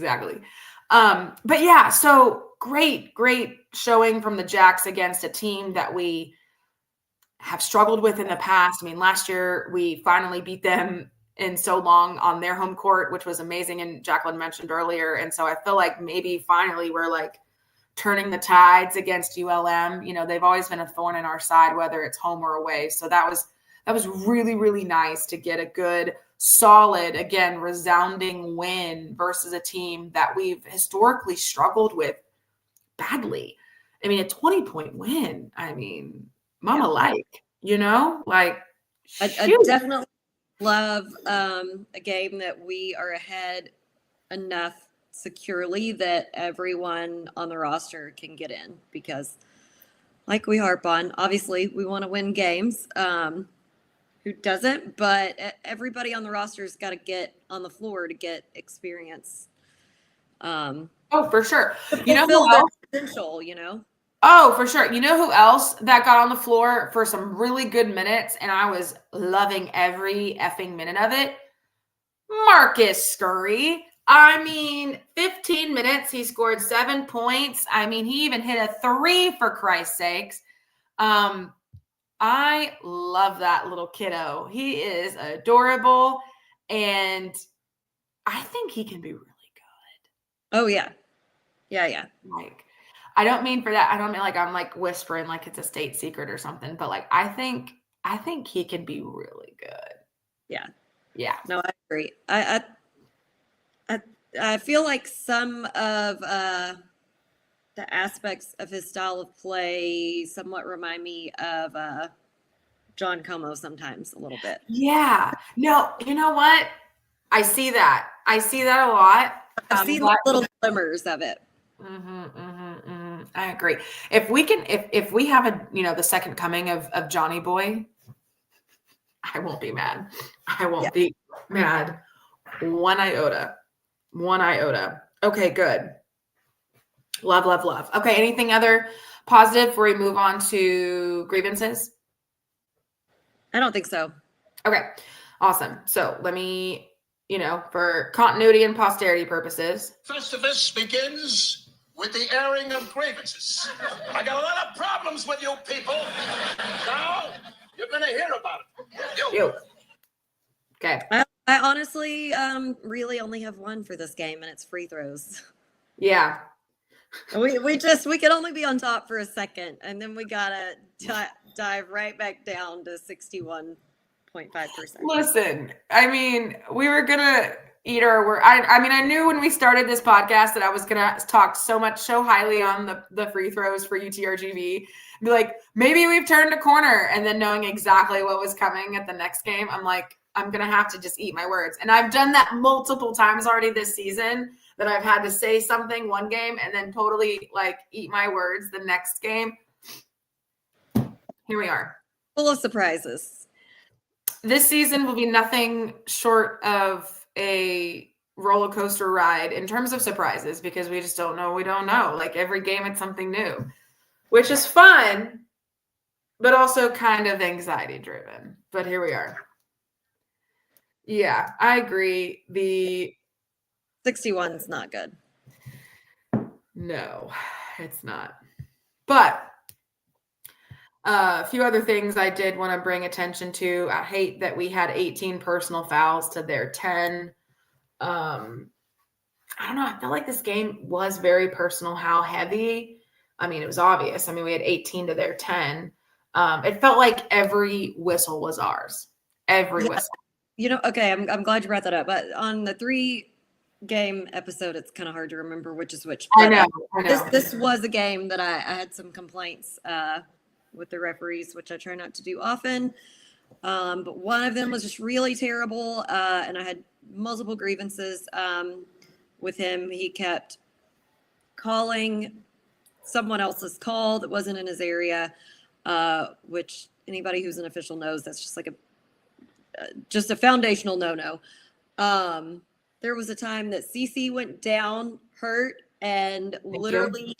But yeah, so great showing from the Jacks against a team that we have struggled with in the past. I mean, last year we finally beat them in so long on their home court, which was amazing. And Jacqueline mentioned earlier. And so I feel like maybe finally we're like turning the tides against ULM. You know, they've always been a thorn in our side, whether it's home or away. So that was really nice to get a good, solid, again, resounding win versus a team that we've historically struggled with badly. I mean, a 20-point win. I mean, mama, like, you know, like, I definitely love a game that we are ahead enough securely that everyone on the roster can get in, because like we harp on, obviously we want to win games. Who doesn't? But everybody on the roster's got to get on the floor to get experience. Oh, for sure. You know who else? Potential, you know? Oh, for sure. You know who else that got on the floor for some really good minutes, and I was loving every effing minute of it? Marcus Scurry. I mean, 15 minutes, he scored 7 points. I mean, he even hit a 3, for Christ's sakes. I love that little kiddo. He is adorable, and I think he can be really good. Oh, yeah. Yeah. Like, I don't mean for that. I don't mean like I'm like whispering like it's a state secret or something, but like I think he can be really good. Yeah. Yeah. No, I agree. I feel like some of the aspects of his style of play somewhat remind me of John Como sometimes a little bit. Yeah. No, you know what? I see that a lot. I've seen little glimmers of it. I agree. If we can, if we have a, you know, the second coming of Johnny Boy, I won't be mad. I won't be mad. One iota. Okay, good. Love. Okay, anything other positive before we move on to grievances? I don't think so. Okay, awesome. So let me, you know, for continuity and posterity purposes. Festivus begins with the airing of grievances. I got a lot of problems with you people. Now you're going to hear about it. You. Okay. I honestly really only have one for this game, and it's free throws. Yeah. We could only be on top for a second, and then we gotta dive right back down to 61.5%. Listen, I mean, we were gonna eat our word. I mean, I knew when we started this podcast that I was gonna talk so highly on the free throws for UTRGV. Be like, maybe we've turned a corner, and then knowing exactly what was coming at the next game, I'm like, I'm gonna have to just eat my words. And I've done that multiple times already this season, that I've had to say something one game and then totally like eat my words the next game. Here we are. Full of surprises. This season will be nothing short of a roller coaster ride in terms of surprises, because we just don't know. We don't know. Like every game, it's something new, which is fun, but also kind of anxiety driven. But here we are. Yeah, I agree. The 61 is not good. No, it's not. But a few other things I did want to bring attention to. I hate that we had 18 personal fouls to their 10. I don't know. I feel like this game was very personal, how heavy. I mean, it was obvious. I mean, we had 18 to their 10. It felt like every whistle was ours. Every whistle. You know, okay, I'm glad you brought that up. But on the 3-game episode, it's kind of hard to remember which is which. But I know. This was a game that I had some complaints with the referees, which I try not to do often. But one of them was just really terrible, and I had multiple grievances with him. He kept calling someone else's call that wasn't in his area, which anybody who's an official knows that's just like just a foundational no-no. There was a time that CC went down hurt and literally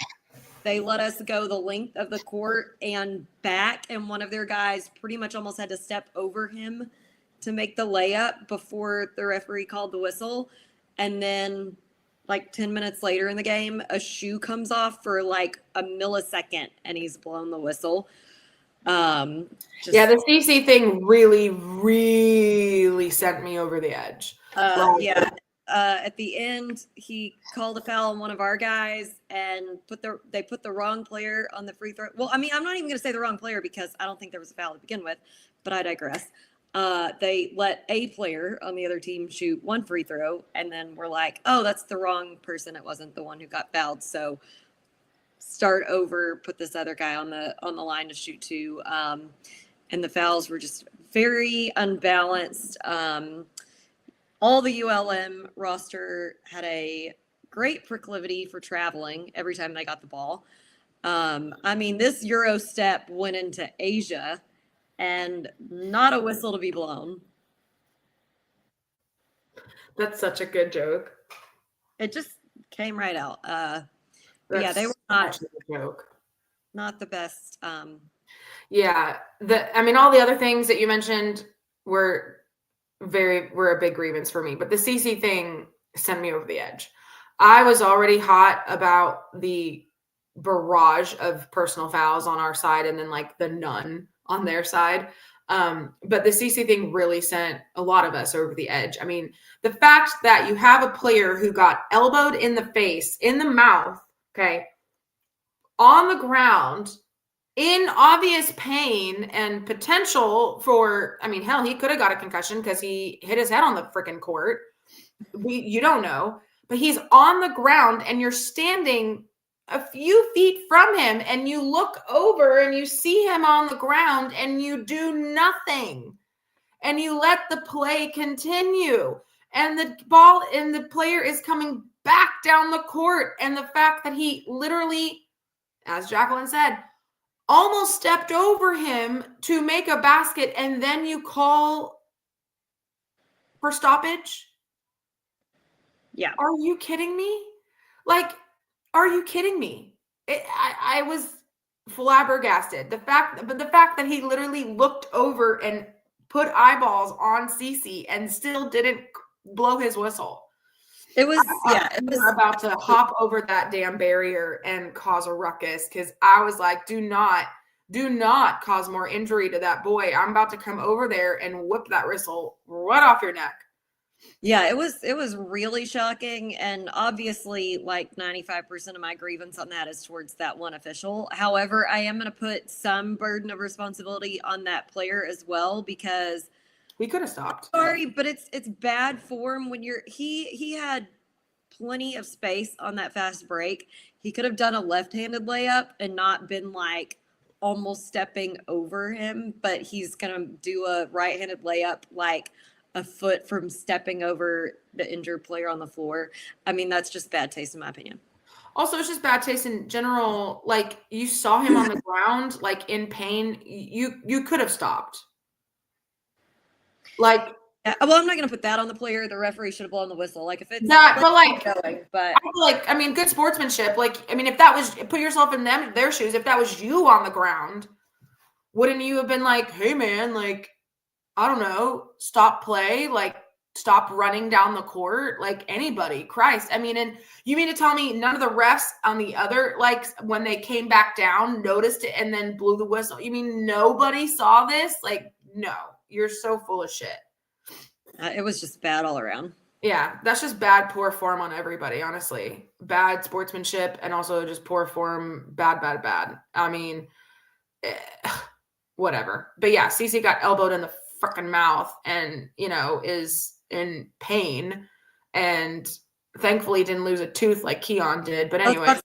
they let us go the length of the court and back, and one of their guys pretty much almost had to step over him to make the layup before the referee called the whistle. And then like 10 minutes later in the game, a shoe comes off for like a millisecond and he's blown the whistle. Yeah, the CC thing really, really sent me over the edge. Yeah. At the end, he called a foul on one of our guys and they put the wrong player on the free throw. Well, I mean, I'm not even going to say the wrong player because I don't think there was a foul to begin with, but I digress. They let a player on the other team shoot one free throw, and then we're like, oh, that's the wrong person. It wasn't the one who got fouled. So start over, put this other guy on the line to shoot two. And the fouls were just very unbalanced. All the ULM roster had a great proclivity for traveling every time they got the ball. I mean, this Euro step went into Asia and not a whistle to be blown. That's such a good joke. It just came right out. Yeah, they were not a joke. Not the best. Yeah, I mean, all the other things that you mentioned were a big grievance for me, but the CC thing sent me over the edge. I was already hot about the barrage of personal fouls on our side and then like the none on their side. But the CC thing really sent a lot of us over the edge. I mean, the fact that you have a player who got elbowed in the face, in the mouth, okay, on the ground, in obvious pain and potential for, I mean, hell, he could have got a concussion because he hit his head on the freaking court. You don't know, but he's on the ground and you're standing a few feet from him and you look over and you see him on the ground and you do nothing and you let the play continue and the ball and the player is coming back down the court. And the fact that he literally, as Jacqueline said, almost stepped over him to make a basket, and then you call for stoppage? Yeah. Are you kidding me? Like, are you kidding me? I was flabbergasted. The fact that he literally looked over and put eyeballs on Cece and still didn't blow his whistle. It was about to hop over that damn barrier and cause a ruckus because I was like, do not cause more injury to that boy. I'm about to come over there and whip that whistle right off your neck. Yeah, it was really shocking. And obviously, like 95% of my grievance on that is towards that one official. However, I am going to put some burden of responsibility on that player as well because he could have stopped. Sorry, but it's bad form when he had plenty of space on that fast break. He could have done a left-handed layup and not been like almost stepping over him, but he's going to do a right-handed layup like a foot from stepping over the injured player on the floor. I mean, that's just bad taste in my opinion. Also, it's just bad taste in general. Like, you saw him on the ground, like in pain. You could have stopped. Like, yeah, well, I'm not going to put that on the player. The referee should have blown the whistle. Like, if it's that, but like, but I feel like, I mean, good sportsmanship. Like, I mean, if that was, put yourself in their shoes. If that was you on the ground, wouldn't you have been like, hey man, like, I don't know, stop play, like stop running down the court, like anybody, Christ. I mean, and you mean to tell me none of the refs on the other, like when they came back down, noticed it and then blew the whistle? You mean nobody saw this? Like, no, you're so full of shit. It was just bad all around. Yeah, that's just bad, poor form on everybody, honestly. Bad sportsmanship and also just poor form, bad. I mean, whatever. But yeah, Cece got elbowed in the freaking mouth and, you know, is in pain and thankfully didn't lose a tooth like Keon did. But anyway.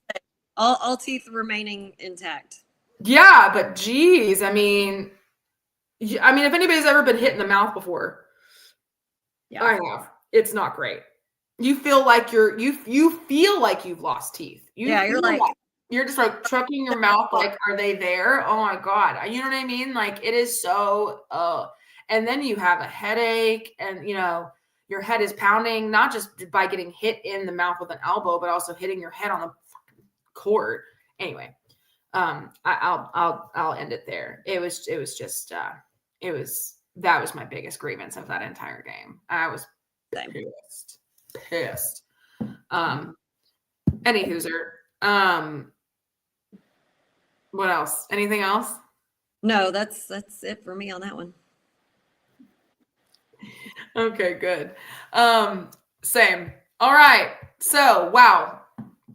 All teeth remaining intact. Yeah, but geez, I mean, if anybody's ever been hit in the mouth before, yeah. I have. It's not great. You feel like you feel like you've lost teeth. You're just like chucking your mouth like, are they there? Oh my God. You know what I mean? Like, it is so, and then you have a headache and, you know, your head is pounding, not just by getting hit in the mouth with an elbow, but also hitting your head on the fucking court Anyway, I'll end it there. It was just that was my biggest grievance of that entire game. I was pissed. Any hooser. What else? Anything else? No, that's it for me on that one. Okay, good. Same. All right. So, wow.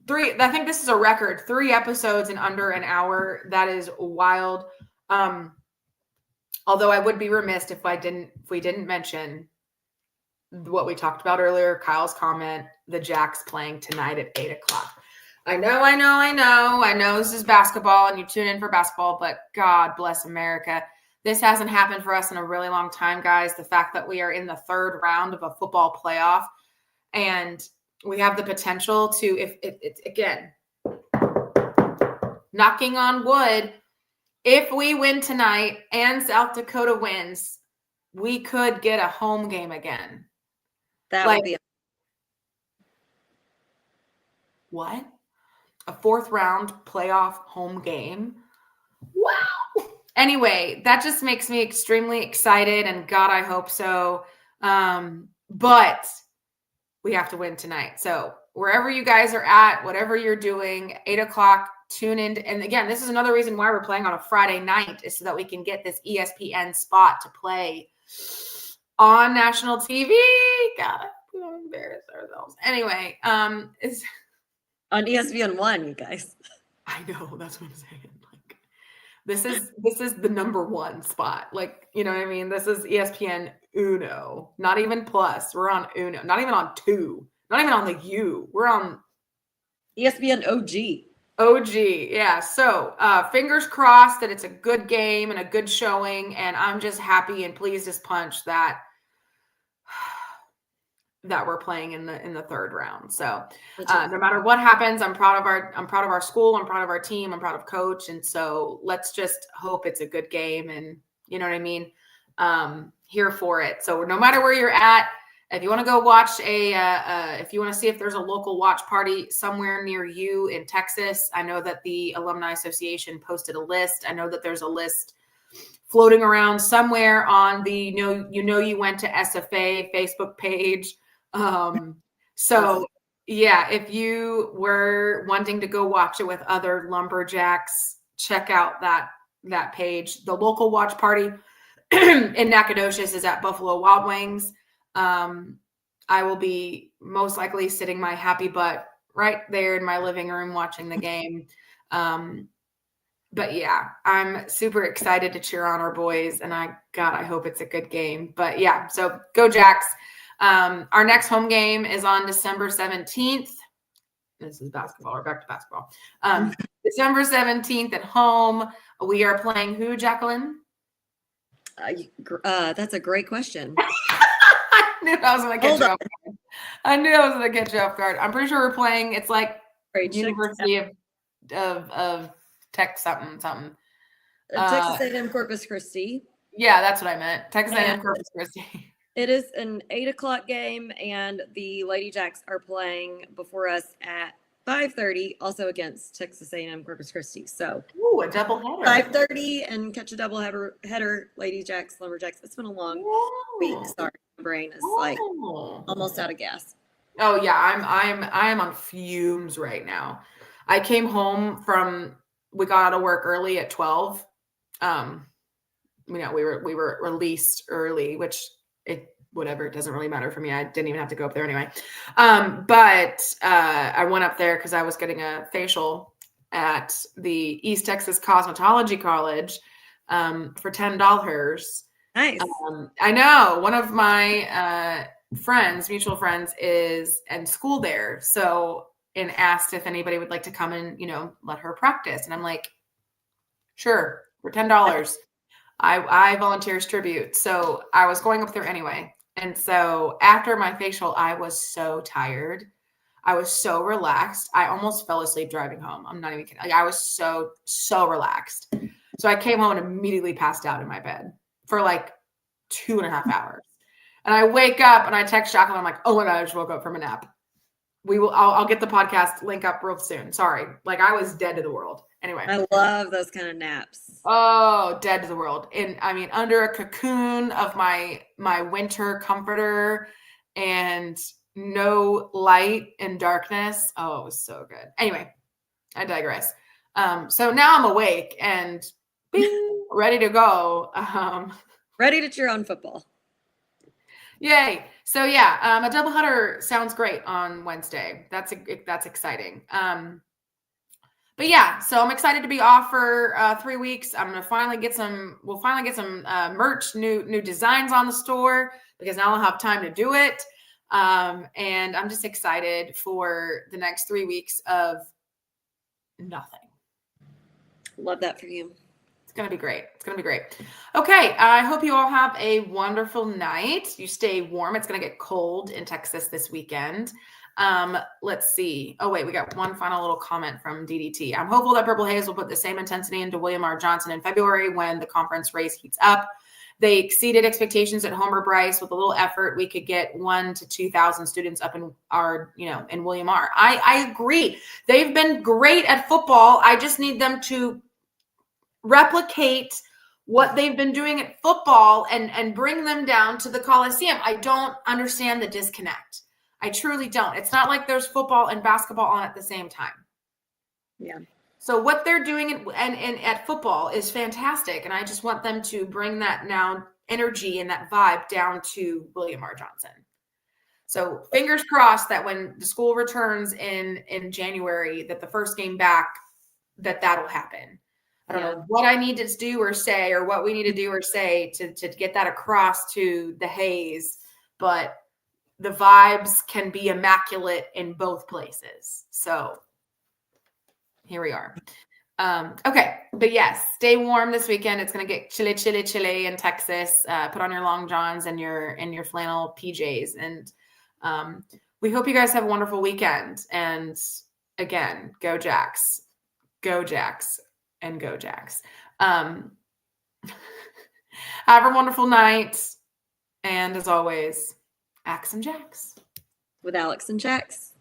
I think this is a record. 3 episodes in under an hour. That is wild. Although I would be remiss if we didn't mention what we talked about earlier, Kyle's comment, the Jacks playing tonight at 8:00. I know this is basketball and you tune in for basketball, but God bless America. This hasn't happened for us in a really long time, guys. The fact that we are in the 3rd round of a football playoff and we have the potential to, if it's again, knocking on wood, if we win tonight and South Dakota wins, we could get a home game again. That would be what? A 4th round playoff home game? Wow. Anyway, that just makes me extremely excited, and God, I hope so. But we have to win tonight. So wherever you guys are at, whatever you're doing, 8:00, tune in. And again, this is another reason why we're playing on a Friday night, is so that we can get this ESPN spot to play on national TV. God, we don't embarrass ourselves. Anyway, it's on ESPN1, you guys. I know, that's what I'm saying. Like, this is the number 1 spot. Like, you know what I mean? This is ESPN Uno, not even plus. We're on Uno, not even on 2, not even on the U. We're on ESPN OG. OG, yeah. So fingers crossed that it's a good game and a good showing, and I'm just happy and pleased as punch that we're playing in the 3rd round. So no matter what happens, I'm proud of our school, I'm proud of our team, I'm proud of coach, and so let's just hope it's a good game, and you know what I mean. Here for it. So no matter where you're at, if you want to go watch if you want to see if there's a local watch party somewhere near you in Texas, I know that the Alumni Association posted a list. I know that there's a list floating around somewhere on the you went to SFA Facebook page. So yeah, if you were wanting to go watch it with other lumberjacks, check out that page. The local watch party in Nacogdoches is at Buffalo Wild Wings. I will be most likely sitting my happy butt right there in my living room watching the game. But yeah, I'm super excited to cheer on our boys, and I hope it's a good game. But yeah, so go Jacks. Our next home game is on December 17th. This is basketball. We're back to basketball. December 17th at home. We are playing who, Jacqueline? That's a great question. I knew I was going to catch you off guard. I knew I was going to catch you off guard. I'm pretty sure we're playing. It's like University of Tech something. Texas A&M Corpus Christi. Yeah, that's what I meant. Texas A&M Corpus Christi. It is an 8:00 game, and the Lady Jacks are playing before us at 5:30, also against Texas A&M Corpus Christi. So, a double header. 5:30 and catch a double header. Lady Jacks, Lumberjacks. It's been a long week. Sorry, my brain is like almost out of gas. Oh yeah, I'm on fumes right now. I came home we got out of work early at 12. We were released early, which it doesn't really matter for me. I didn't even have to go up there anyway. But I went up there because I was getting a facial at the East Texas Cosmetology College for $10. Nice. I know one of my mutual friends is in school there. And asked if anybody would like to come and, let her practice. And I'm like, sure, for $10. I volunteer as tribute. So I was going up there anyway. And so after my facial, I was so tired. I was so relaxed. I almost fell asleep driving home. I'm not even kidding. Like, I was so, so relaxed. So I came home and immediately passed out in my bed for like 2.5 hours. And I wake up and I text Jacqueline. I'm like, oh my God, I just woke up from a nap. I'll get the podcast link up real soon. Sorry. Like I was dead to the world. Anyway. I love those kind of naps. Oh, dead to the world. And I mean, under a cocoon of my winter comforter and no light and darkness. Oh, it was so good. Anyway, I digress. So now I'm awake and bing, ready to go. Ready to cheer on football. Yay. So yeah, a doubleheader sounds great on Wednesday. That's exciting. But yeah, so I'm excited to be off for 3 weeks. We'll finally get some merch, new designs on the store because now I'll have time to do it. And I'm just excited for the next 3 weeks of nothing. Love that for you. It's going to be great. It's going to be great. Okay. I hope you all have a wonderful night. You stay warm. It's going to get cold in Texas this weekend. Let's see. Oh, wait, we got one final little comment from DDT. I'm hopeful that Purple Haze will put the same intensity into William R. Johnson in February when the conference race heats up. They exceeded expectations at Homer Bryce. With a little effort, we could get 1,000 to 2,000 students up in our, in William R. I agree. They've been great at football. I just need them to replicate what they've been doing at football and bring them down to the Coliseum. I don't understand the disconnect. I truly don't. It's not like there's football and basketball on at the same time. Yeah. So what they're doing at football is fantastic. And I just want them to bring that now energy and that vibe down to William R. Johnson. So fingers crossed that when the school returns in January, that the first game back, that'll happen. I don't know what I need to do or say or what we need to do or say to get that across to the Hayes, but the vibes can be immaculate in both places. So here we are. Okay. But yes, stay warm this weekend. It's going to get chilly in Texas. Put on your long johns and your flannel PJs. And we hope you guys have a wonderful weekend. And again, go Jacks, and go Jacks. Have a wonderful night. And as always, Axe and Jacks. With Alex and Jax.